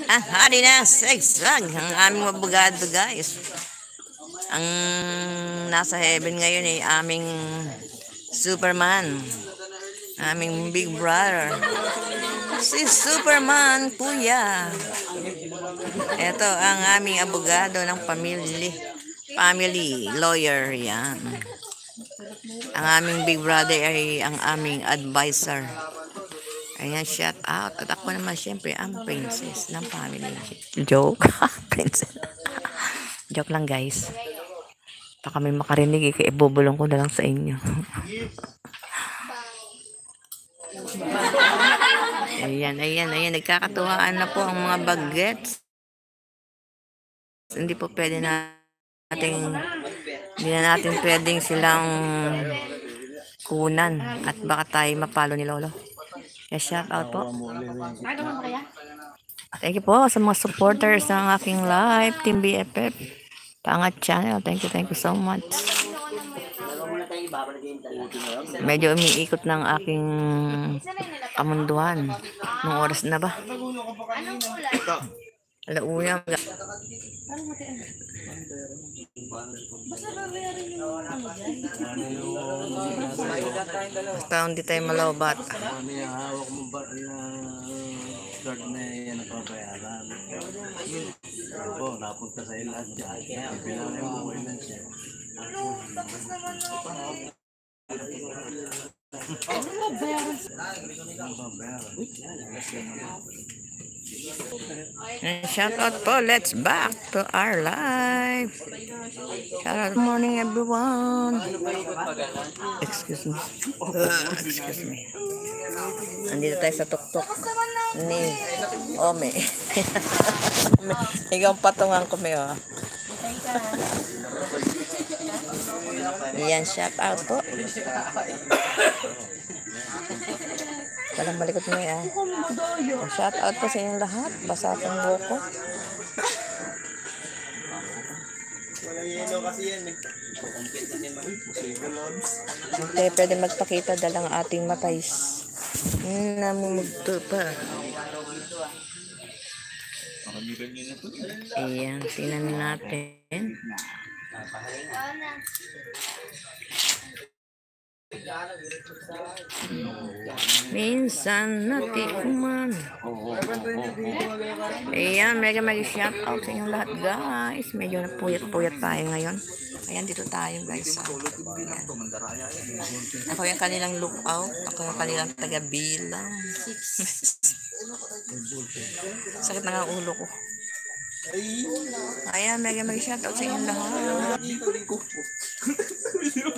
Hari na segsag ang aming abogado, guys. Ang nasa heaven ngayon ay aming Superman, aming Big Brother, si Superman, kuya. Ito ang aming abogado ng family lawyer, yan. Ang aming Big Brother ay ang aming advisor. Ayan, shout out. At ako naman, syempre, ang princess ng family. Joke. Princess. Joke lang, guys. Baka may makarinig, ibubulong ko na lang sa inyo. Ayan. Nagkakatuwaan na po ang mga bagets. Hindi po pwede hindi na natin pwedeng silang kunan. At baka tayo mapalo ni Lolo. Yes, shout out po. Thank you po sa mga supporters ng aking live, Team BFF, Pangat Channel. Thank you so much. Medyo umiikot ng aking kamunduhan. Nung oras na ba? Alauna. Basta hindi tayo malawbat. Card na yan ang papayaran. Napunta sa ilan dyan. Pinanay mo ko ilan siya. Shout out po, let's back to our live. Shout out, good morning everyone. Excuse me. Andito tayo sa tuktok ni Ome. Ikaw patungan ko may Yan, shout out po. Walang malikot mo shout out po sa inyong lahat. Basa ang buko. Hindi pwede magpakita dalang ating matais. Namumugto pa. Ayan, tingnan natin. Minsan natikman. Ayan, mega shout out sa inyong lahat, guys. Medyo napuyat-puyat tayo ngayon. Ayan, dito tayo, guys. Ayan. Ako yung kanilang lookout. Ako yung kanilang taga-bilang. Sakit na nga ang ulo ko. Ayan, mega shout out sa inyong lahat.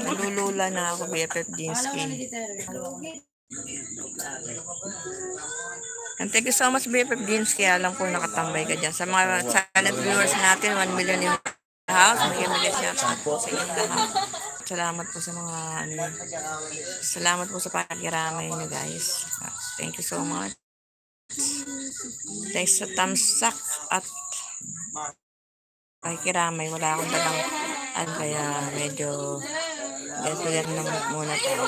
Nalulula na ako, BFF Dinsky. And thank you so much, BFF Dinsky. Alam ko nakatambay ka dyan. Sa mga silent viewers natin, 1 million in the house. Mega shout out po sa inyong lahat. Salamat po sa mga salamat po sa pakiramay niyo, guys. Thank you so much. Thanks sa thumbs up at pakiramay. Wala akong dalang kaya medyo ganyan naman muna tayo.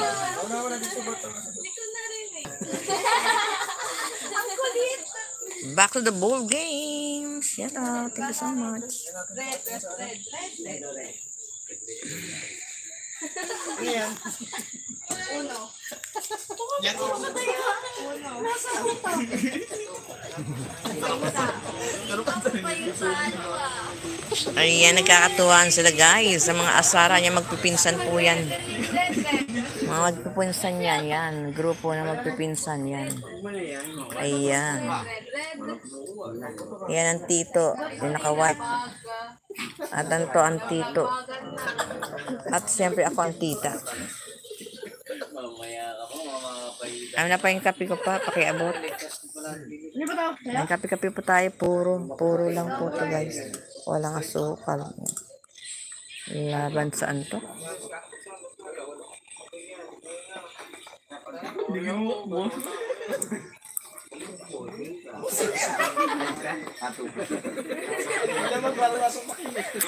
Back to the board games. Shout out. Thank you so much. Ayan, nagkakatuwaan sila, guys. Sa mga asara niya, magpipinsan po yan. Mga magpipinsan yan. Grupo na magpipinsan yan. Ayan. Ayan ang tito. Yung naka-white. At anto ang tito. At siyempre ako ang tita. Ano na pa yung kape ko pa, pakiabot. Ang kape-kape po tayo, puro lang po to, guys. Walang asukal. Laban saan to?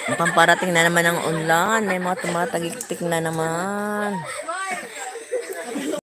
Mukhang parating na naman ang ulan. May mga tumatagiktik na naman.